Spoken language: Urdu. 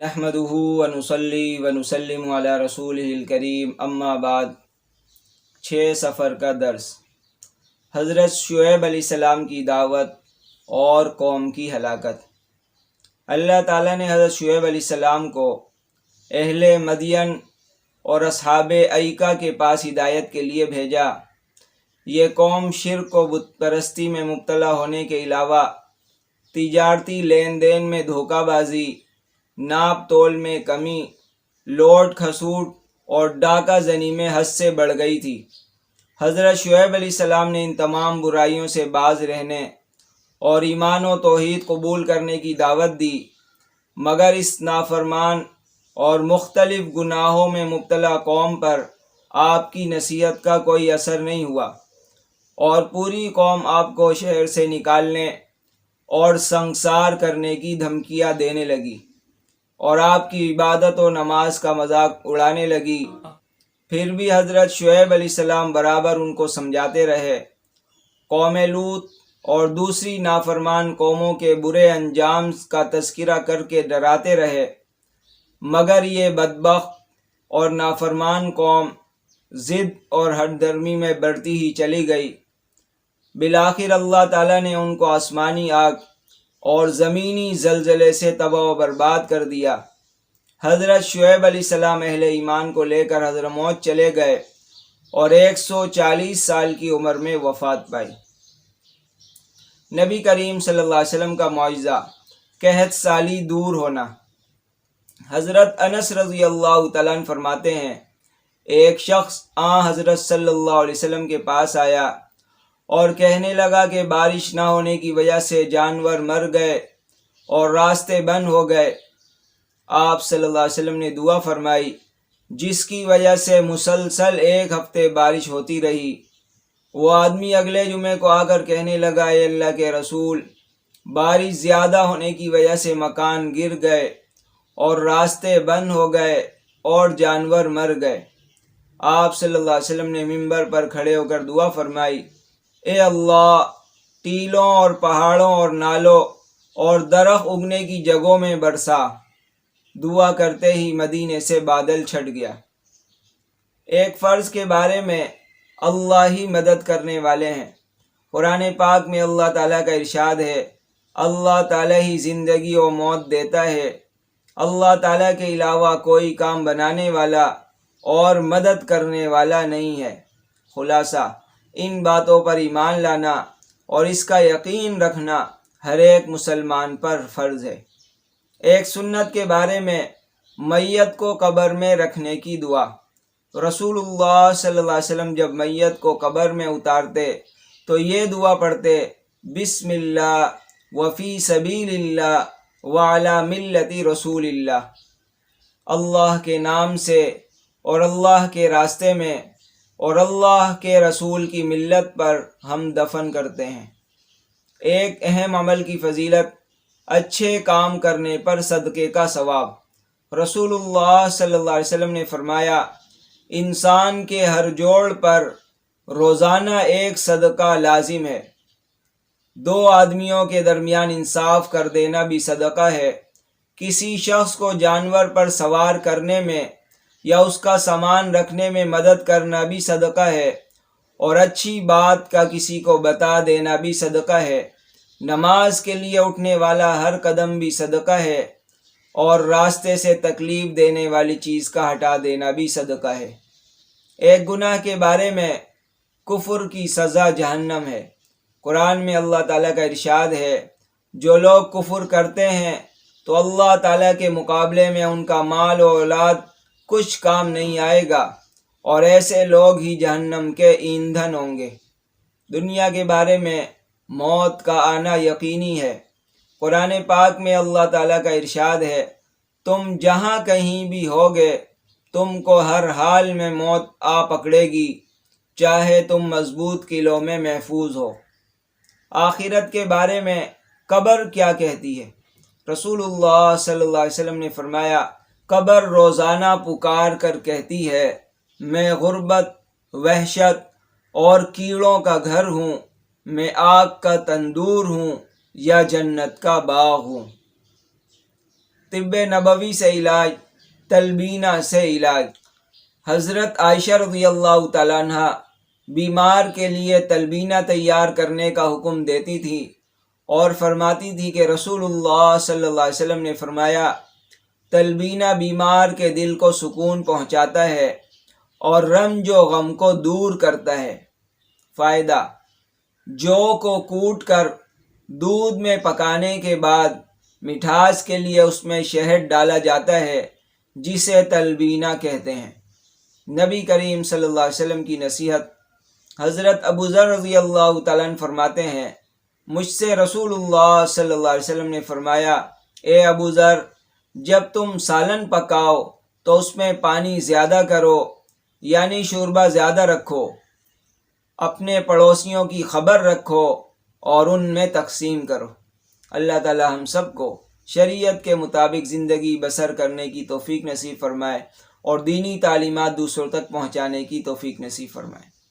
نحمده ونصلی ونسلم علی رسولہ الکریم، اما بعد۔ 6 سفر کا درس۔ حضرت شعیب علیہ السلام کی دعوت اور قوم کی ہلاکت۔ اللہ تعالیٰ نے حضرت شعیب علیہ السلام کو اہل مدین اور اصحاب ایکہ کے پاس ہدایت کے لیے بھیجا۔ یہ قوم شرک و بت پرستی میں مبتلا ہونے کے علاوہ تجارتی لین دین میں دھوکہ بازی، ناپ تول میں کمی، لوٹ کھسوٹ اور ڈاکہ زنی میں حد سے بڑھ گئی تھی۔ حضرت شعیب علیہ السلام نے ان تمام برائیوں سے باز رہنے اور ایمان و توحید قبول کرنے کی دعوت دی، مگر اس نافرمان اور مختلف گناہوں میں مبتلا قوم پر آپ کی نصیحت کا کوئی اثر نہیں ہوا، اور پوری قوم آپ کو شہر سے نکالنے اور سنگسار کرنے کی دھمکیاں دینے لگی، اور آپ کی عبادت و نماز کا مذاق اڑانے لگی۔ پھر بھی حضرت شعیب علیہ السلام برابر ان کو سمجھاتے رہے، قوم لوط اور دوسری نافرمان قوموں کے برے انجام کا تذکرہ کر کے ڈراتے رہے، مگر یہ بدبخت اور نافرمان قوم ضد اور ہٹ درمی میں بڑھتی ہی چلی گئی۔ بالآخر اللہ تعالیٰ نے ان کو آسمانی آگ اور زمینی زلزلے سے تباہ و برباد کر دیا۔ حضرت شعیب علیہ السلام اہل ایمان کو لے کر حضرموت چلے گئے اور 140 سال کی عمر میں وفات پائی۔ نبی کریم صلی اللہ علیہ وسلم کا معجزہ، قحط سالی دور ہونا۔ حضرت انس رضی اللہ تعالیٰ عنہ فرماتے ہیں، ایک شخص حضرت صلی اللہ علیہ وسلم کے پاس آیا اور کہنے لگا کہ بارش نہ ہونے کی وجہ سے جانور مر گئے اور راستے بند ہو گئے۔ آپ صلی اللہ علیہ وسلم نے دعا فرمائی، جس کی وجہ سے مسلسل 1 ہفتے بارش ہوتی رہی۔ وہ آدمی اگلے جمعے کو آ کر کہنے لگا، اے اللہ کے رسول، بارش زیادہ ہونے کی وجہ سے مکان گر گئے اور راستے بند ہو گئے اور جانور مر گئے۔ آپ صلی اللہ علیہ وسلم نے منبر پر کھڑے ہو کر دعا فرمائی، اے اللہ، ٹیلوں اور پہاڑوں اور نالوں اور درخت اگنے کی جگہوں میں برسا۔ دعا کرتے ہی مدینے سے بادل چھٹ گیا۔ ایک فرض کے بارے میں اللہ ہی مدد کرنے والے ہیں۔ قرآن پاک میں اللہ تعالیٰ کا ارشاد ہے، اللہ تعالیٰ ہی زندگی و موت دیتا ہے، اللہ تعالیٰ کے علاوہ کوئی کام بنانے والا اور مدد کرنے والا نہیں ہے۔ خلاصہ، ان باتوں پر ایمان لانا اور اس کا یقین رکھنا ہر ایک مسلمان پر فرض ہے۔ ایک سنت کے بارے میں میت کو قبر میں رکھنے کی دعا۔ رسول اللہ صلی اللہ علیہ وسلم جب میت کو قبر میں اتارتے تو یہ دعا پڑھتے، بسم اللہ وفی سبیل اللہ وعلی ملت رسول اللہ۔ اللہ کے نام سے اور اللہ کے راستے میں اور اللہ کے رسول کی ملت پر ہم دفن کرتے ہیں۔ ایک اہم عمل کی فضیلت، اچھے کام کرنے پر صدقے کا ثواب۔ رسول اللہ صلی اللہ علیہ وسلم نے فرمایا، انسان کے ہر جوڑ پر روزانہ 1 صدقہ لازم ہے۔ 2 آدمیوں کے درمیان انصاف کر دینا بھی صدقہ ہے۔ کسی شخص کو جانور پر سوار کرنے میں یا اس کا سامان رکھنے میں مدد کرنا بھی صدقہ ہے، اور اچھی بات کا کسی کو بتا دینا بھی صدقہ ہے۔ نماز کے لیے اٹھنے والا ہر قدم بھی صدقہ ہے، اور راستے سے تکلیف دینے والی چیز کا ہٹا دینا بھی صدقہ ہے۔ ایک گناہ کے بارے میں، کفر کی سزا جہنم ہے۔ قرآن میں اللہ تعالیٰ کا ارشاد ہے، جو لوگ کفر کرتے ہیں تو اللہ تعالیٰ کے مقابلے میں ان کا مال و اولاد کچھ کام نہیں آئے گا، اور ایسے لوگ ہی جہنم کے ایندھن ہوں گے۔ دنیا کے بارے میں، موت کا آنا یقینی ہے۔ قرآن پاک میں اللہ تعالیٰ کا ارشاد ہے، تم جہاں کہیں بھی ہوگے تم کو ہر حال میں موت آ پکڑے گی، چاہے تم مضبوط قلعوں میں محفوظ ہو۔ آخرت کے بارے میں قبر کیا کہتی ہے؟ رسول اللہ صلی اللہ علیہ وسلم نے فرمایا، قبر روزانہ پکار کر کہتی ہے، میں غربت، وحشت اور کیڑوں کا گھر ہوں، میں آگ کا تندور ہوں یا جنت کا باغ ہوں۔ طب نبوی سے علاج، تلبینہ سے علاج۔ حضرت عائشہ رضی اللہ تعالیٰ عنہ بیمار کے لیے تلبینہ تیار کرنے کا حکم دیتی تھی اور فرماتی تھی کہ رسول اللہ صلی اللہ علیہ وسلم نے فرمایا، تلبینہ بیمار کے دل کو سکون پہنچاتا ہے اور رنج و غم کو دور کرتا ہے۔ فائدہ: جو کو کوٹ کر دودھ میں پکانے کے بعد مٹھاس کے لیے اس میں شہد ڈالا جاتا ہے، جسے تلبینہ کہتے ہیں۔ نبی کریم صلی اللہ علیہ وسلم کی نصیحت۔ حضرت ابو ذر رضی اللہ تعالیٰ عنہ فرماتے ہیں، مجھ سے رسول اللہ صلی اللہ علیہ وسلم نے فرمایا، اے ابو ذر، جب تم سالن پکاؤ تو اس میں پانی زیادہ کرو، یعنی شوربہ زیادہ رکھو، اپنے پڑوسیوں کی خبر رکھو اور ان میں تقسیم کرو۔ اللہ تعالی ہم سب کو شریعت کے مطابق زندگی بسر کرنے کی توفیق نصیب فرمائے اور دینی تعلیمات دوسروں تک پہنچانے کی توفیق نصیب فرمائے۔